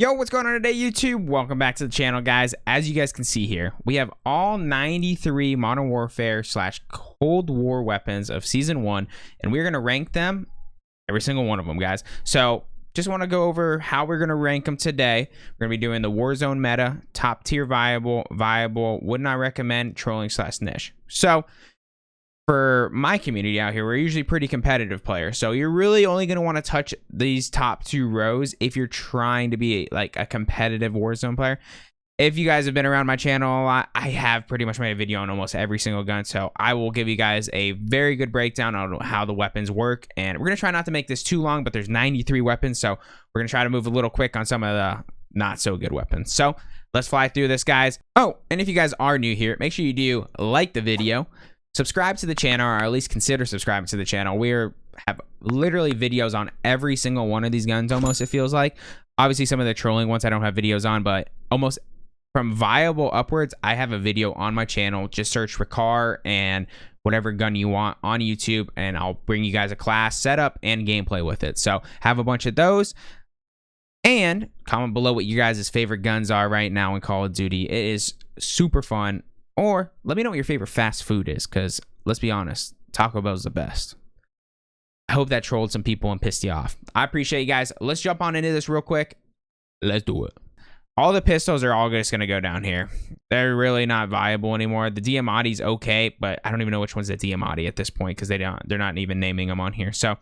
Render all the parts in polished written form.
Yo, what's going on today, YouTube? Welcome back to the channel, guys. As you guys can see here, we have all 93 Modern Warfare / Cold War weapons of Season 1, and we're going to rank them, every single one of them, guys. So, just want to go over how we're going to rank them today. We're going to be doing the Warzone meta, top tier viable, would not recommend, trolling / niche. So, for my community out here, we're usually pretty competitive players, so you're really only going to want to touch these top two rows if you're trying to be like a competitive Warzone player. If you guys have been around my channel a lot, I have pretty much made a video on almost every single gun, so I will give you guys a very good breakdown on how the weapons work. And we're going to try not to make this too long, but there's 93 weapons, so we're going to try to move a little quick on some of the not so good weapons. So let's fly through this, guys. Oh, and if you guys are new here, make sure you do like the video, subscribe to the channel, or at least consider subscribing to the channel. We have literally videos on every single one of these guns, almost, it feels like. Obviously, some of the trolling ones I don't have videos on, but almost from viable upwards, I have a video on my channel. Just search Rikar and whatever gun you want on YouTube, and I'll bring you guys a class setup and gameplay with it. So have a bunch of those. And comment below what you guys' favorite guns are right now in Call of Duty. It is super fun. Or let me know what your favorite fast food is, because let's be honest, Taco Bell's the best. I hope that trolled some people and pissed you off. I appreciate you guys. Let's jump on into this real quick. Let's do it. All the pistols are all just going to go down here. They're really not viable anymore. The Diamati's okay, but I don't even know which one's the Diamati at this point, because they're not even naming them on here. So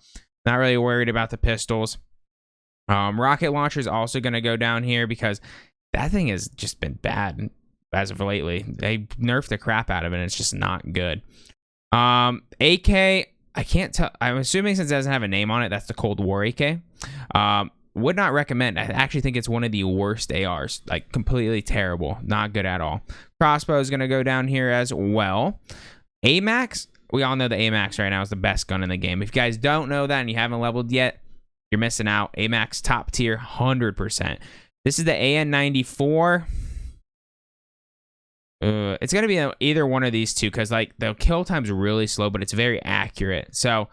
not really worried about the pistols. Rocket launcher is also going to go down here because that thing has just been bad as of lately. They nerfed the crap out of it, and it's just not good. AK, I can't tell. I'm assuming since it doesn't have a name on it, that's the Cold War AK. Would not recommend. I actually think it's one of the worst ARs. Like, completely terrible. Not good at all. Crossbow is going to go down here as well. AMAX, we all know the AMAX right now is the best gun in the game. If you guys don't know that and you haven't leveled yet, you're missing out. AMAX top tier, 100%. This is the AN94. It's gonna be either one of these two, because like the kill time's really slow, but it's very accurate. So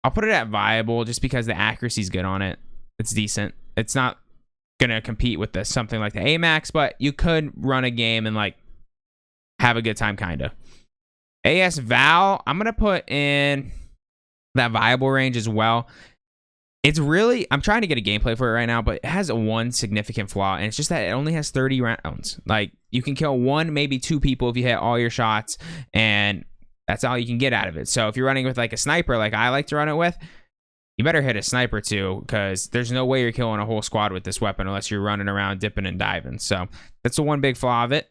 I'll put it at viable just because the accuracy's good on it. It's decent. It's not gonna compete with something like the AMAX, but you could run a game and like have a good time, kind of. AS Val, I'm gonna put in that viable range as well. It's really, I'm trying to get a gameplay for it right now, but it has one significant flaw, and it's just that it only has 30 rounds. Like, you can kill one, maybe two people if you hit all your shots, and that's all you can get out of it. So if you're running with like a sniper, like I like to run it with, you better hit a sniper too, because there's no way you're killing a whole squad with this weapon unless you're running around dipping and diving. So that's the one big flaw of it.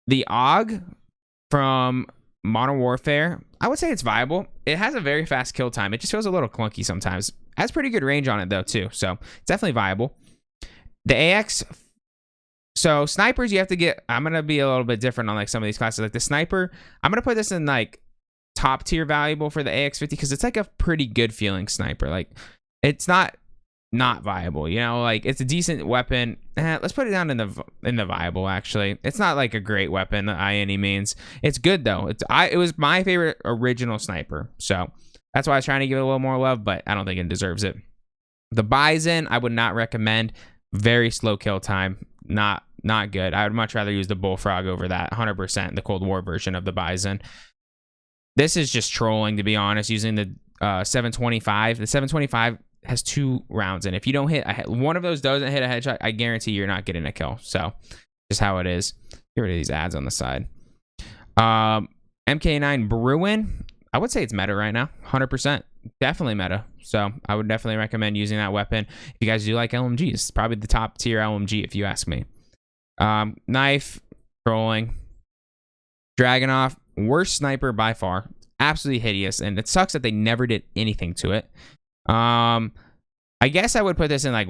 The AUG from Modern Warfare, I would say it's viable. It has a very fast kill time. It just feels a little clunky sometimes. Has pretty good range on it though too, so it's definitely viable. The AX, so snipers you have to get. I'm gonna be a little bit different on like some of these classes. Like the sniper, I'm gonna put this in like top tier valuable for the AX50 because it's like a pretty good feeling sniper. Like it's not viable, you know. Like it's a decent weapon. Let's put it down in the viable. Actually, it's not like a great weapon by any means. It's good though. It was my favorite original sniper, so that's why I was trying to give it a little more love, but I don't think it deserves it. The Bison, I would not recommend. Very slow kill time. Not good. I would much rather use the Bullfrog over that. 100%, the Cold War version of the Bison. This is just trolling, to be honest, using the 725. The 725 has 2 rounds, and if you don't hit one of those doesn't hit a headshot, I guarantee you're not getting a kill. So, just how it is. Get rid of these ads on the side. MK9 Bruin, I would say it's meta right now, 100%. Definitely meta. So I would definitely recommend using that weapon. If you guys do like LMGs, it's probably the top tier LMG if you ask me. Knife, trolling. Dragunov, worst sniper by far. Absolutely hideous, and it sucks that they never did anything to it. I guess I would put this in like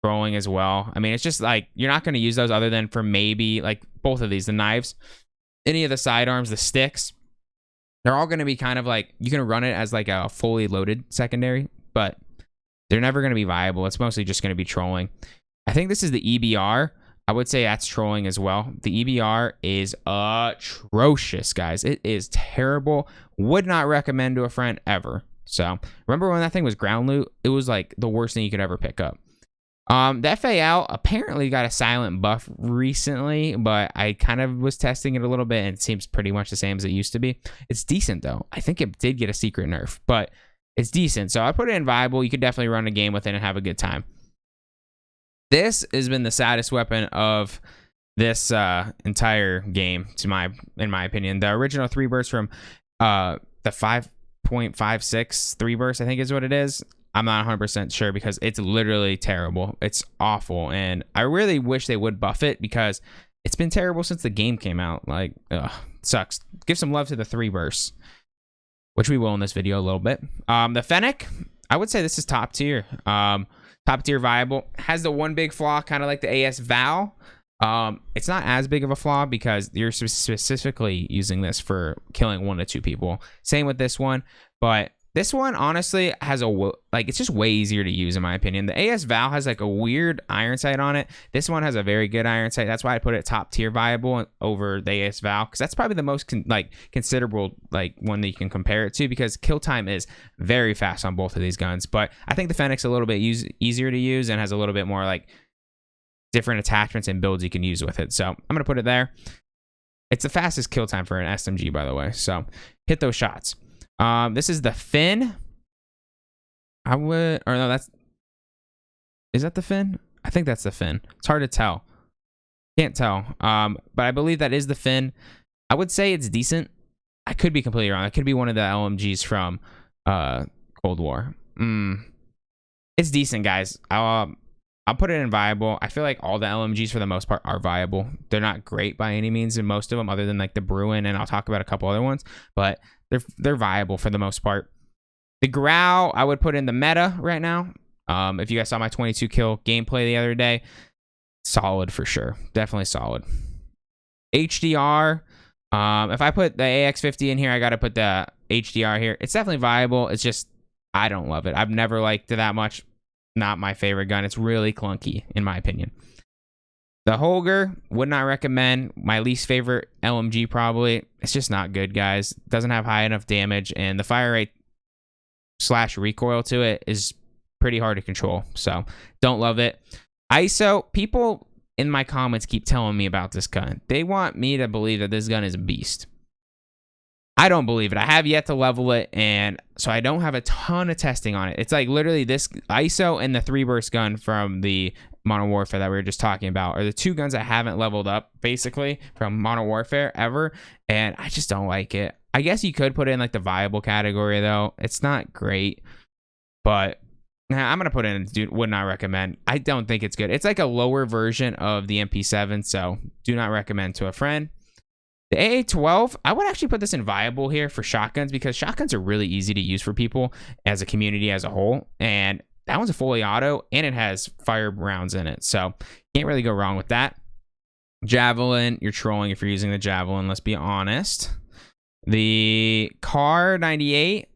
trolling as well. I mean, it's just like you're not going to use those other than for maybe like both of these, the knives, any of the sidearms, the sticks. They're all going to be kind of like, you can run it as like a fully loaded secondary, but they're never going to be viable. It's mostly just going to be trolling. I think this is the EBR. I would say that's trolling as well. The EBR is atrocious, guys. It is terrible. Would not recommend to a friend ever. So remember when that thing was ground loot? It was like the worst thing you could ever pick up. The FAL apparently got a silent buff recently, but I kind of was testing it a little bit and it seems pretty much the same as it used to be. It's decent though. I think it did get a secret nerf, but it's decent. So I put it in viable. You could definitely run a game with it and have a good time. This has been the saddest weapon of this entire game, in my opinion. The original 3 burst from the 5.56 3 burst, I think is what it is. I'm not 100% sure because it's literally terrible. It's awful, and I really wish they would buff it because it's been terrible since the game came out. Like, ugh, sucks. Give some love to the 3 bursts, which we will in this video a little bit. The Fennec, I would say this is top tier. Top tier viable. Has the one big flaw, kind of like the AS Val. It's not as big of a flaw because you're specifically using this for killing 1 to 2 people. Same with this one, but this one honestly has it's just way easier to use in my opinion. The AS Val has like a weird iron sight on it. This one has a very good iron sight. That's why I put it top tier viable over the AS Val, because that's probably the most considerable one that you can compare it to, because kill time is very fast on both of these guns. But I think the Fennec's a little bit easier to use and has a little bit more different attachments and builds you can use with it. So I'm gonna put it there. It's the fastest kill time for an SMG, by the way. So hit those shots. This is the Fin. Is that the Fin? I think that's the Fin. It's hard to tell. Can't tell. But I believe that is the Fin. I would say it's decent. I could be completely wrong. It could be one of the LMGs from Cold War. It's decent, guys. I'll put it in viable. I feel like all the LMGs for the most part are viable. They're not great by any means in most of them, other than the Bruin, and I'll talk about a couple other ones, but they're viable for the most part. The Growl, I would put in the meta right now. If you guys saw my 22 kill gameplay the other day, solid for sure. Definitely solid. HDR, if I put the AX50 in here, I got to put the HDR here. It's definitely viable. It's just, I don't love it. I've never liked it that much. Not my favorite gun. It's really clunky in my opinion. The Holger, would not recommend. My least favorite LMG probably. It's just not good, guys. Doesn't have high enough damage, and the fire rate / recoil to it is pretty hard to control. So don't love it. ISO, people in my comments keep telling me about this gun. They want me to believe that this gun is a beast. I don't believe it. I have yet to level it, and so I don't have a ton of testing on it. It's like literally this ISO and the 3 burst gun from the Modern Warfare that we were just talking about are the 2 guns I haven't leveled up basically from Modern Warfare ever, and I just don't like it. I guess you could put it in the viable category though. It's not great, but I'm gonna put it in, dude, would not recommend. I don't think it's good. It's like a lower version of the MP7, so do not recommend to a friend. The AA-12, I would actually put this in viable here for shotguns, because shotguns are really easy to use for people as a community as a whole, and that one's a fully auto, and it has fire rounds in it, so can't really go wrong with that. Javelin, you're trolling if you're using the Javelin, let's be honest. The Car 98,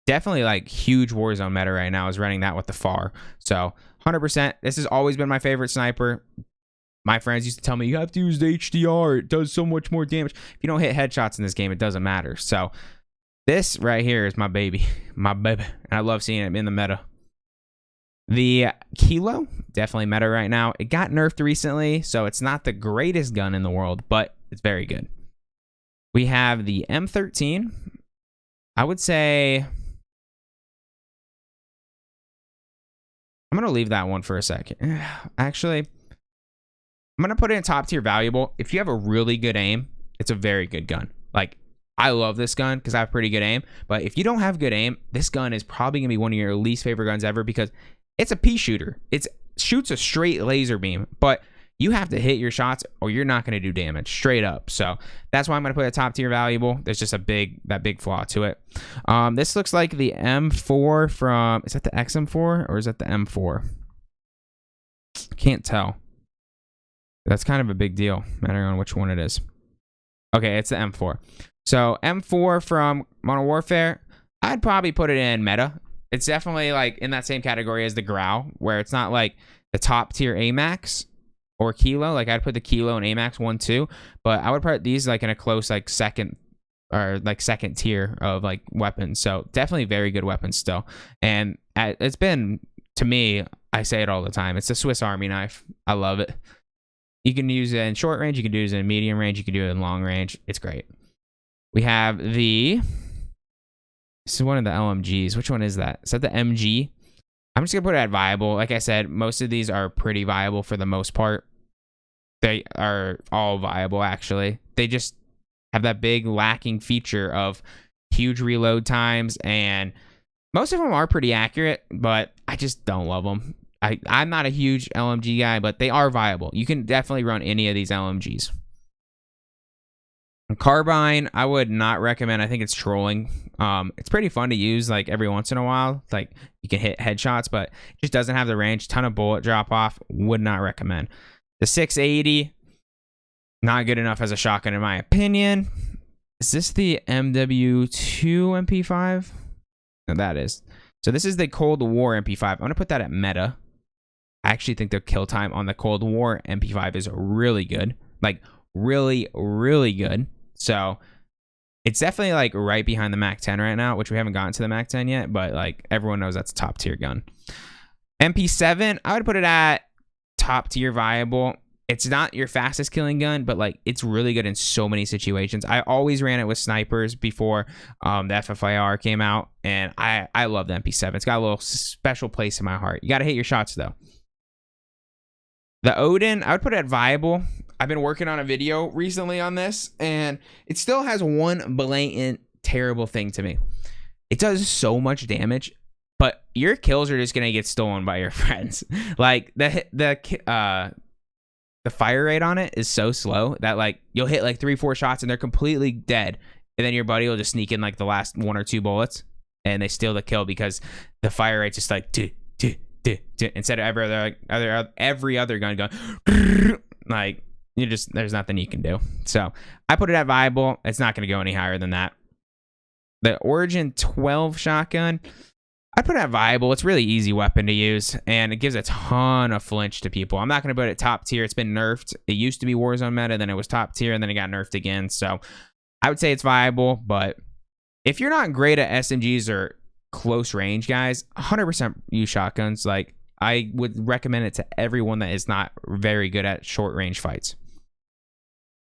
definitely huge Warzone meta right now, is running that with the FAR, so 100%. This has always been my favorite sniper. My friends used to tell me, you have to use the HDR. It does so much more damage. If you don't hit headshots in this game, it doesn't matter. So this right here is my baby. My baby. And I love seeing it in the meta. The Kilo, definitely meta right now. It got nerfed recently, so it's not the greatest gun in the world, but it's very good. We have the M13. I would say I'm going to leave that one for a second. Actually, I'm going to put it in top tier valuable. If you have a really good aim, it's a very good gun. I love this gun because I have pretty good aim. But if you don't have good aim, this gun is probably going to be one of your least favorite guns ever, because it's a pea shooter. It shoots a straight laser beam, but you have to hit your shots or you're not going to do damage straight up. So that's why I'm going to put a top tier valuable. There's just that big flaw to it. This looks like the M4 from, is that the XM4 or is that the M4? Can't tell. That's kind of a big deal, mattering on which one it is. Okay, it's the M4. So M4 from Modern Warfare, I'd probably put it in meta. It's definitely in that same category as the Growl, where it's not the top tier AMAX or Kilo. I'd put the Kilo and AMAX 1, 2, but I would put these in a close second are like second tier of like weapons. So definitely very good weapons still. And it's been, to me, I say it all the time, it's a Swiss Army knife. I love it. You can use it in short range, you can do it in medium range, you can do it in long range. It's great. We have this is one of the LMGs. Which one is that? Is that the MG? I'm just gonna put it at viable. Like I said, most of these are pretty viable for the most part. They are all viable, actually. They just have that big lacking feature of huge reload times, and most of them are pretty accurate, but I just don't love them. I'm not a huge LMG guy, but they are viable. You can definitely run any of these LMGs. Carbine, I would not recommend. I think it's trolling. It's pretty fun to use like every once in a while. Like you can hit headshots, but it just doesn't have the range. Ton of bullet drop off. Would not recommend. The 680, not good enough as a shotgun in my opinion. Is this the MW2 MP5? No, that is. So this is the Cold War MP5. I'm gonna put that at meta. I actually think the kill time on the Cold War MP5 is really good. Like really, really good. So it's definitely like right behind the Mac 10 right now, which we haven't gotten to the Mac 10 yet, but like everyone knows that's a top tier gun. MP7, I would put it at top tier viable. It's not your fastest killing gun, but like it's really good in so many situations. I always ran it with snipers before the FFIR came out, and I love the MP7. It's got a little special place in my heart. You got to hit your shots though. The Odin, I would put it at viable. I've been working on a video recently on this, and it still has one blatant terrible thing to me. It does so much damage, but your kills are just gonna get stolen by your friends. Like the fire rate on it is so slow that like you'll hit like 3-4 shots and they're completely dead, and then your buddy will just sneak in like the last 1 or 2 bullets, and they steal the kill because the fire rate's just like instead of every other gun going like. There's nothing you can do. So I put it at viable. It's not going to go any higher than that. The Origin 12 shotgun, I put it at viable. It's a really easy weapon to use, and it gives a ton of flinch to people. I'm not going to put it top tier. It's been nerfed. It used to be Warzone meta, then it was top tier, and then it got nerfed again. So I would say it's viable, but if you're not great at SMGs or close range guys, 100% use shotguns. Like I would recommend it to everyone that is not very good at short range fights.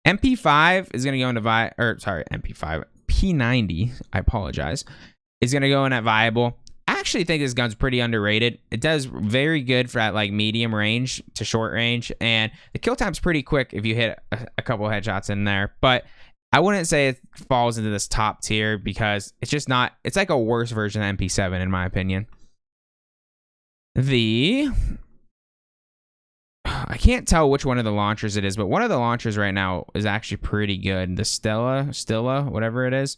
MP5 is going to go into MP5. P90, I apologize, is going to go in at viable. I actually think this gun's pretty underrated. It does very good for that like medium range to short range, and the kill time's pretty quick if you hit a couple headshots in there. But I wouldn't say it falls into this top tier because it's just not, it's like a worse version of MP7 in my opinion. I can't tell which one of the launchers it is, but one of the launchers right now is actually pretty good. The Stella, whatever it is,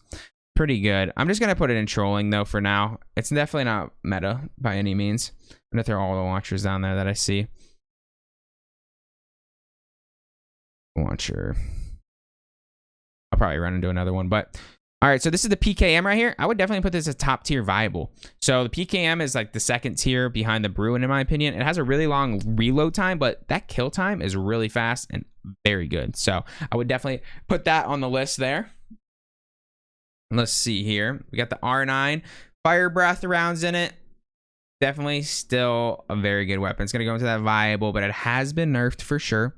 pretty good. I'm just going to put it in trolling though for now. It's definitely not meta by any means. I'm going to throw all the launchers down there that I see. Launcher. I'll probably run into another one, but all right, so this is the PKM right here. I would definitely put this as top tier viable. So the PKM is like the second tier behind the Bruin in my opinion. It has a really long reload time, but that kill time is really fast and very good. So I would definitely put that on the list there. Let's see here. We got the R9 fire breath rounds in it. Definitely still a very good weapon. It's going to go into that viable, but it has been nerfed for sure.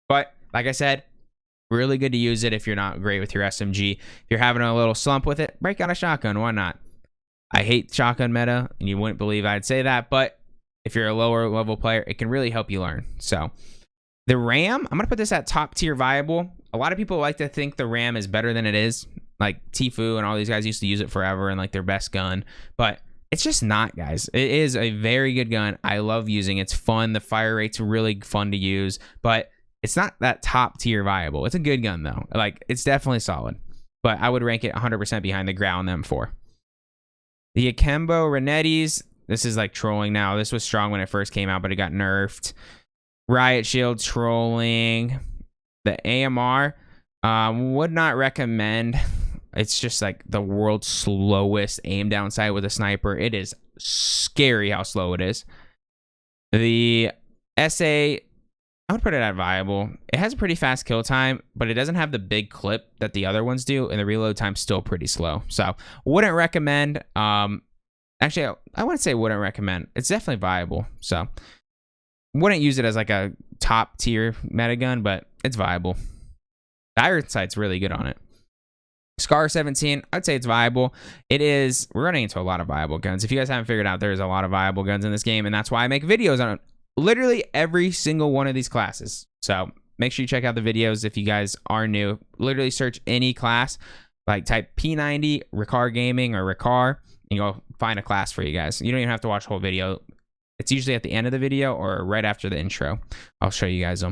But like I said, really good to use it if you're not great with your SMG. If you're having a little slump with it, break out a shotgun. Why not? I hate shotgun meta, and you wouldn't believe I'd say that, but if you're a lower level player, it can really help you learn. So the RAM, I'm going to put this at top tier viable. A lot of people like to think the RAM is better than it is. Like Tfue and all these guys used to use it forever and like their best gun, but it's just not, guys. It is a very good gun. I love using it. It's fun. The fire rate's really fun to use, but it's not that top tier viable. It's a good gun though. Like it's definitely solid, but I would rank it 100% behind the Ground M4. The Akimbo Renettis, this is like trolling now. This was strong when it first came out, but it got nerfed. Riot Shield trolling. The AMR, would not recommend. It's just like the world's slowest aim down sight with a sniper. It is scary how slow it is. The SA, I would put it at viable. It has a pretty fast kill time, but it doesn't have the big clip that the other ones do, and the reload time's still pretty slow. So wouldn't recommend. Actually, I wouldn't say wouldn't recommend. It's definitely viable. So wouldn't use it as like a top tier meta gun, but it's viable. The iron sight's really good on it. Scar 17, I'd say it's viable. It is. We're running into a lot of viable guns. If you guys haven't figured out, there's a lot of viable guns in this game, and that's why I make videos on literally every single one of these classes. So make sure you check out the videos if you guys are new. Literally search any class, like type P90, Rikar Gaming, or Rikar, and you'll find a class for you guys. You don't even have to watch the whole video. It's usually at the end of the video or right after the intro. I'll show you guys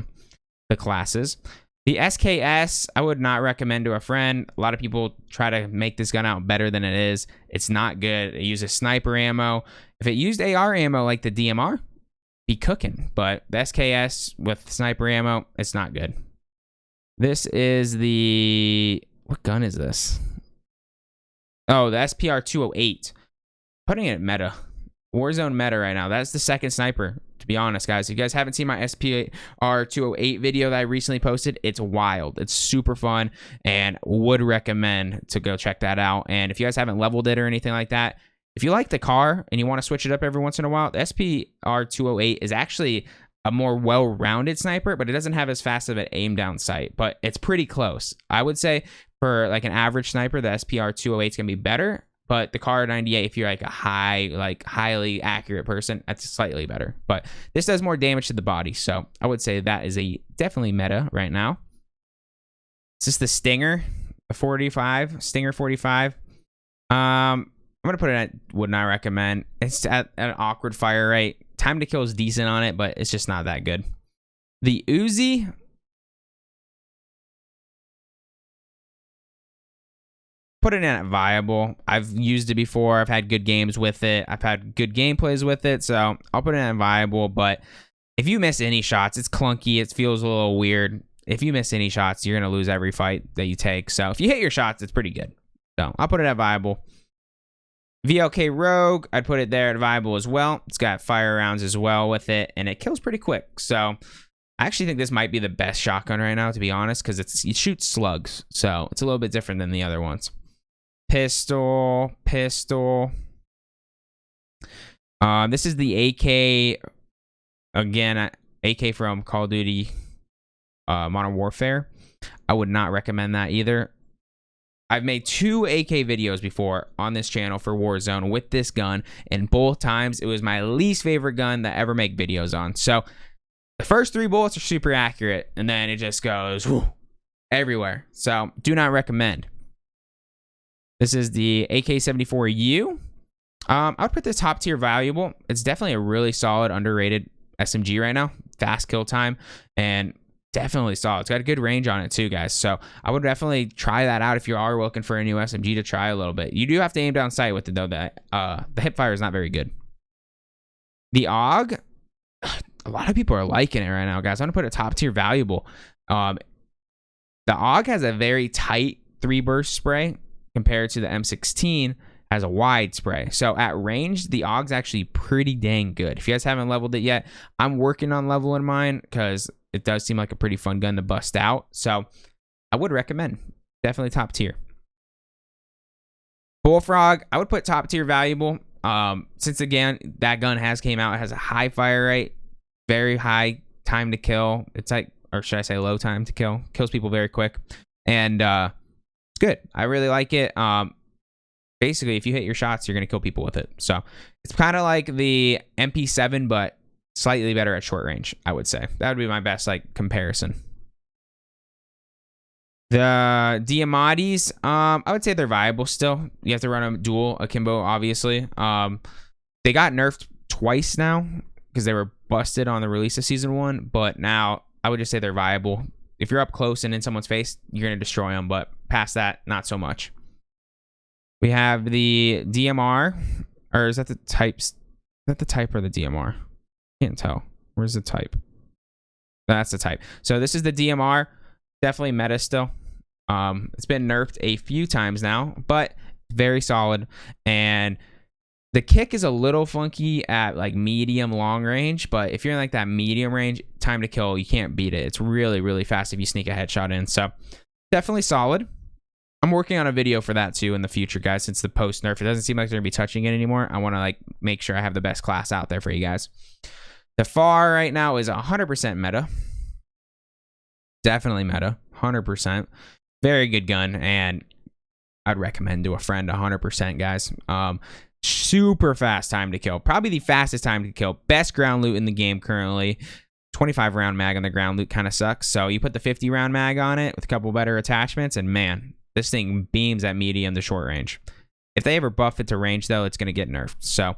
the classes. The SKS, I would not recommend to a friend. A lot of people try to make this gun out better than it is. It's not good. It uses sniper ammo. If it used AR ammo like the DMR, be cooking, but the SKS with sniper ammo, it's not good. This is the, what gun is this? Oh, the SPR 208. Putting it meta. Warzone meta right now. That's the second sniper, to be honest, guys. If you guys haven't seen my SPR 208 video that I recently posted, it's wild. It's super fun, and would recommend to go check that out. And if you guys haven't leveled it or anything like that, if you like the car and you want to switch it up every once in a while, the SPR 208 is actually a more well-rounded sniper, but it doesn't have as fast of an aim down sight, but it's pretty close. I would say for like an average sniper, the SPR 208 is going to be better, but the Kar 98, if you're like a highly accurate person, that's slightly better. But this does more damage to the body, so I would say that is a definitely meta right now. Is this the Stinger, the 45, Stinger 45? I'm going to put it at would not recommend. It's at an awkward fire rate. Time to kill is decent on it, but it's just not that good. The Uzi. Put it in at viable. I've used it before. I've had good games with it. I've had good gameplays with it. So I'll put it in at viable. But if you miss any shots, it's clunky. It feels a little weird. If you miss any shots, you're going to lose every fight that you take. So if you hit your shots, it's pretty good. So I'll put it at viable. VLK Rogue, I'd put it there at viable as well. It's got fire rounds as well with it, and it kills pretty quick. So I actually think this might be the best shotgun right now, to be honest, because it shoots slugs. So it's a little bit different than the other ones. Pistol. This is the AK, again, AK from Call of Duty Modern Warfare. I would not recommend that either. I've made 2 AK videos before on this channel for Warzone with this gun, and both times it was my least favorite gun that I ever make videos on. So the first 3 bullets are super accurate, and then it just goes everywhere. So do not recommend. This is the AK-74U. I would put this top tier valuable. It's definitely a really solid, underrated SMG right now. Fast kill time, and definitely solid. It's got a good range on it too, guys. So I would definitely try that out if you are looking for a new SMG to try a little bit. You do have to aim down sight with it though. That the hip fire is not very good. The AUG, a lot of people are liking it right now, guys. I'm gonna put a top tier valuable. The AUG has a very tight 3-burst spray compared to the M16 has a wide spray. So at range, the AUG's actually pretty dang good. If you guys haven't leveled it yet, I'm working on leveling mine because it does seem like a pretty fun gun to bust out. So I would recommend. Definitely top tier. Bullfrog, I would put top tier valuable. Since again, that gun has came out. It has a high fire rate, very high time to kill. It's like, or should I say low time to kill. Kills people very quick. And it's good. I really like it. Basically, if you hit your shots, you're going to kill people with it. So it's kind of like the MP7, but slightly better at short range, I would say. That would be my best like comparison. The Diamandis, I would say they're viable still. You have to run a dual akimbo, obviously. They got nerfed twice now because they were busted on the release of season 1, but now I would just say they're viable. If you're up close and in someone's face, you're going to destroy them, but past that, not so much. We have the DMR, or is that the types? Is that the type or the DMR? Can't tell. Where's the type? That's the type. So this is the DMR. Definitely meta still. It's been nerfed a few times now, but very solid. And the kick is a little funky at like medium long range, but if you're in like that medium range, time to kill, you can't beat it. It's really, really fast if you sneak a headshot in. So definitely solid. I'm working on a video for that too in the future, guys, since the post nerf, it doesn't seem like they're gonna be touching it anymore. I want to like make sure I have the best class out there for you guys. The FAR right now is 100% meta. Definitely meta, 100%. Very good gun, and I'd recommend to a friend 100%, guys. Super fast time to kill. Probably the fastest time to kill. Best ground loot in the game currently. 25 round mag on the ground loot kind of sucks. So you put the 50 round mag on it with a couple better attachments, and man, this thing beams at medium to short range. If they ever buff it to range, though, it's going to get nerfed. So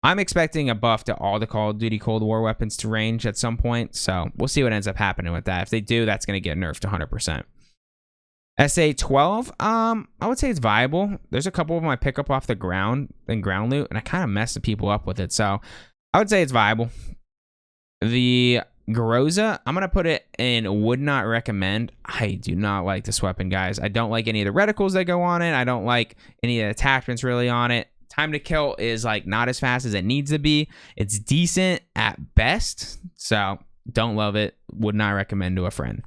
I'm expecting a buff to all the Call of Duty Cold War weapons to range at some point. So we'll see what ends up happening with that. If they do, that's going to get nerfed 100%. SA-12, I would say it's viable. There's a couple of them I pick up off the ground and ground loot, and I kind of mess the people up with it. So I would say it's viable. The Groza, I'm going to put it in would not recommend. I do not like this weapon, guys. I don't like any of the reticles that go on it. I don't like any of the attachments really on it. Time to kill is like not as fast as it needs to be. It's decent at best. So don't love it. Would not recommend to a friend.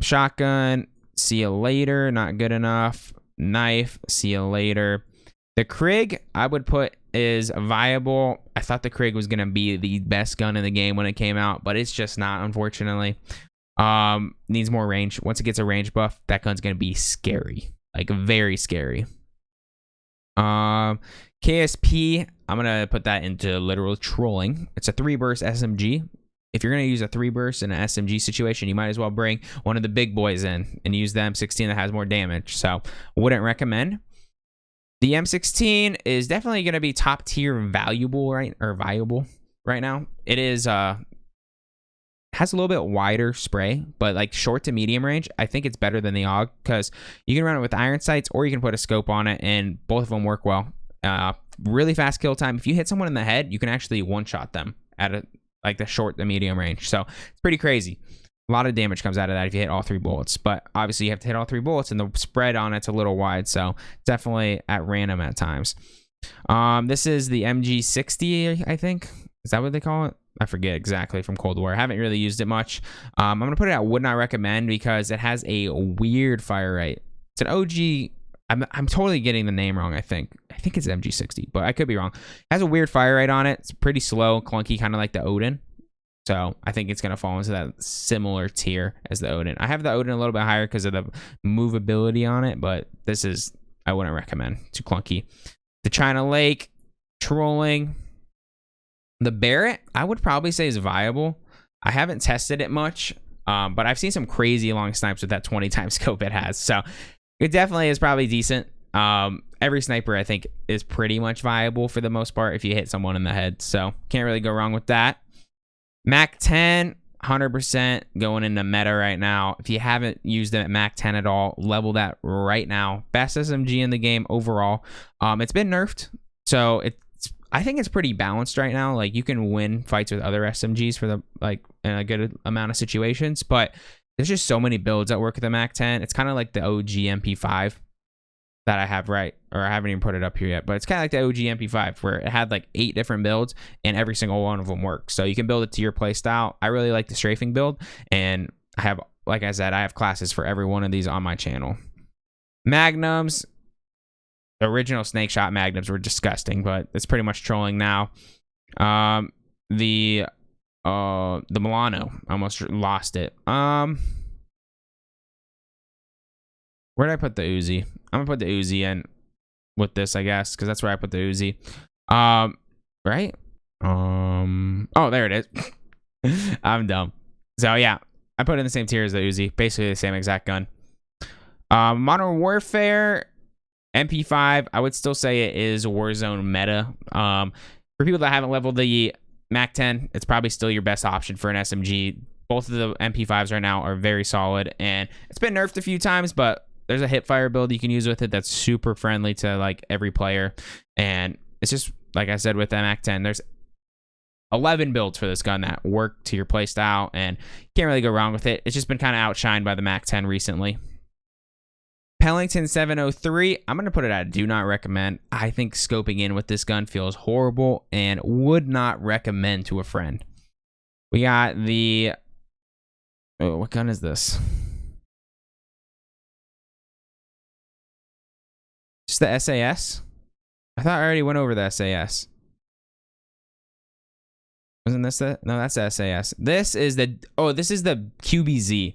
Shotgun, see you later. Not good enough. Knife, see you later. The Krig, I would put is viable. I thought the Krig was going to be the best gun in the game when it came out, but it's just not, unfortunately. Needs more range. Once it gets a range buff, that gun's going to be scary. Like, very scary. KSP, I'm going to put that into literal trolling. It's a 3-burst SMG. If you're going to use a 3-burst in an SMG situation, you might as well bring one of the big boys in and use the M16 that has more damage. So, wouldn't recommend. The M16 is definitely going to be top tier viable right now. It is has a little bit wider spray, but like short to medium range, I think it's better than the AUG because you can run it with iron sights or you can put a scope on it, and both of them work well. Really fast kill time. If you hit someone in the head, you can actually one-shot them at like the short to medium range. So it's pretty crazy. A lot of damage comes out of that if you hit all 3 bullets, but obviously you have to hit all 3 bullets, and the spread on it's a little wide, so definitely at random at times. This is the MG60, I think. Is that what they call it? I forget exactly from Cold War. I haven't really used it much. I'm going to put it at would not recommend because it has a weird fire rate. It's an OG. I'm totally getting the name wrong, I think. I think it's MG60, but I could be wrong. It has a weird fire rate on it. It's pretty slow, clunky, kind of like the Odin. So I think it's going to fall into that similar tier as the Odin. I have the Odin a little bit higher because of the movability on it, but this is, I wouldn't recommend. Too clunky. The China Lake, trolling. The Barrett, I would probably say is viable. I haven't tested it much, but I've seen some crazy long snipes with that 20 times scope it has. So it definitely is probably decent. Every sniper, I think, is pretty much viable for the most part if you hit someone in the head. So can't really go wrong with that. Mac 10, 100% going into meta right now. If you haven't used it at Mac 10 at all, level that right now. Best SMG in the game overall. It's been nerfed, so I think it's pretty balanced right now. Like, you can win fights with other SMGs for the in a good amount of situations, but there's just so many builds that work with the Mac 10. It's kind of like the OG MP5 that I have, right? Or I haven't even put it up here yet, but it's kind of like the OG MP5 where it had like 8 different builds and every single one of them works. So you can build it to your play style. I really like the strafing build, and I have, like I said, I have classes for every one of these on my channel. Magnums, the original snake shot magnums were disgusting, but it's pretty much trolling now. The Milano, I almost lost it. Where did I put the Uzi? I'm gonna put the Uzi in with this, I guess, because that's where I put the Uzi. Right? Oh, there it is. I'm dumb. So yeah, I put it in the same tier as the Uzi, basically the same exact gun. Modern Warfare MP5, I would still say it is Warzone meta. For people that haven't leveled the Mac 10, it's probably still your best option for an SMG. Both of the MP5s right now are very solid, and it's been nerfed a few times, but there's a hipfire build you can use with it that's super friendly to like every player. And it's just, like I said, with the Mac 10, there's 11 builds for this gun that work to your playstyle, and you can't really go wrong with it. It's just been kind of outshined by the Mac 10 recently. Pellington 703, I'm going to put it at do not recommend. I think scoping in with this gun feels horrible and would not recommend to a friend. We got the... Oh, what gun is this? Just the SAS? I thought I already went over the SAS. Wasn't this the... No, that's the SAS. This is the... Oh, this is the QBZ.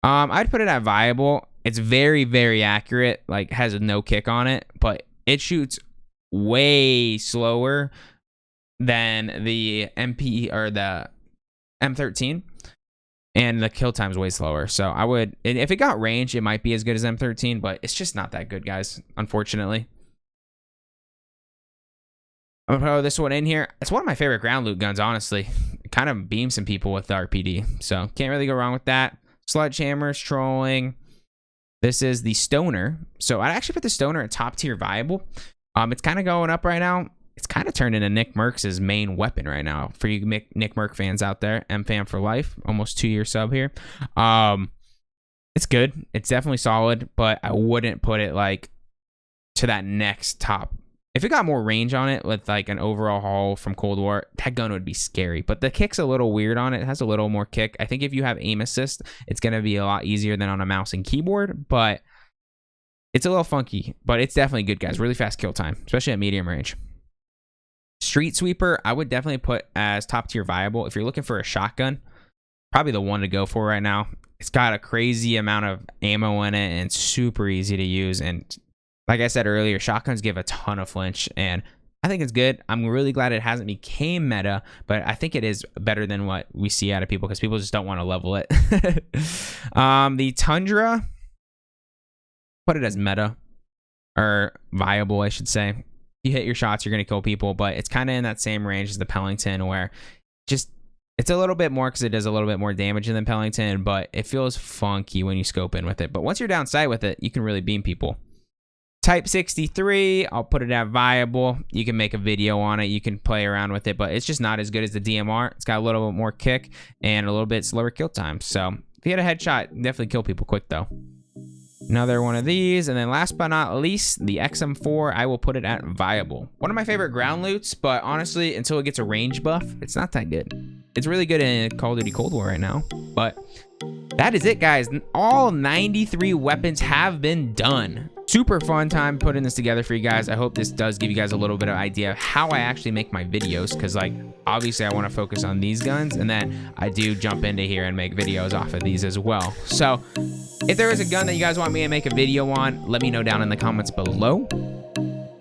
I'd put it at viable. It's very, very accurate. Like, has no kick on it, but it shoots way slower than the MP or the M13, and the kill time's way slower. So I would, if it got range, it might be as good as M13, but it's just not that good, guys, unfortunately. I'm gonna throw this one in here. It's one of my favorite ground loot guns, honestly. It kind of beams some people with the RPD, so can't really go wrong with that. Sledgehammers, trolling. This is the Stoner. So I'd actually put the Stoner at top tier viable. It's kind of going up right now. It's kind of turned into Nick Merck's main weapon right now. For you Nick Merck fans out there, M-Fam for life. Almost 2-year sub here. It's good. It's definitely solid, but I wouldn't put it like to that next top. If it got more range on it with like an overall haul from Cold War, that gun would be scary. But the kick's a little weird on it. It has a little more kick. I think if you have aim assist, it's going to be a lot easier than on a mouse and keyboard. But it's a little funky. But it's definitely good, guys. Really fast kill time, especially at medium range. Street Sweeper, I would definitely put as top tier viable. If you're looking for a shotgun, probably the one to go for right now. It's got a crazy amount of ammo in it and super easy to use. And like I said earlier, shotguns give a ton of flinch, and I think it's good. I'm really glad it hasn't became meta, but I think it is better than what we see out of people because people just don't want to level it. The Tundra, put it as meta, or viable, I should say. You hit your shots, you're going to kill people, but it's kind of in that same range as the Pellington, where just it's a little bit more because it does a little bit more damage than Pellington, but it feels funky when you scope in with it. But once you're down sight with it, you can really beam people. Type 63, I'll put it at viable. You can make a video on it. You can play around with it, but it's just not as good as the DMR. It's got a little bit more kick and a little bit slower kill time. So if you hit a headshot, definitely kill people quick though. Another one of these, and then last but not least, the XM4, I will put it at viable. One of my favorite ground loots, but honestly, until it gets a range buff, it's not that good. It's really good in Call of Duty Cold War right now, but that is it, guys. All 93 weapons have been done. Super fun time putting this together for you guys. I hope this does give you guys a little bit of idea of how I actually make my videos, because like obviously I want to focus on these guns, and then I do jump into here and make videos off of these as well. So if there is a gun that you guys want me to make a video on, let me know down in the comments below.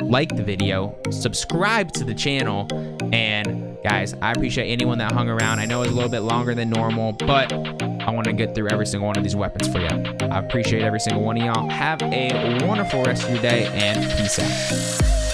Like the video, subscribe to the channel, and guys, I appreciate anyone that hung around. I know it's a little bit longer than normal, but I want to get through every single one of these weapons for you. I appreciate every single one of y'all. Have a wonderful rest of your day, and peace out.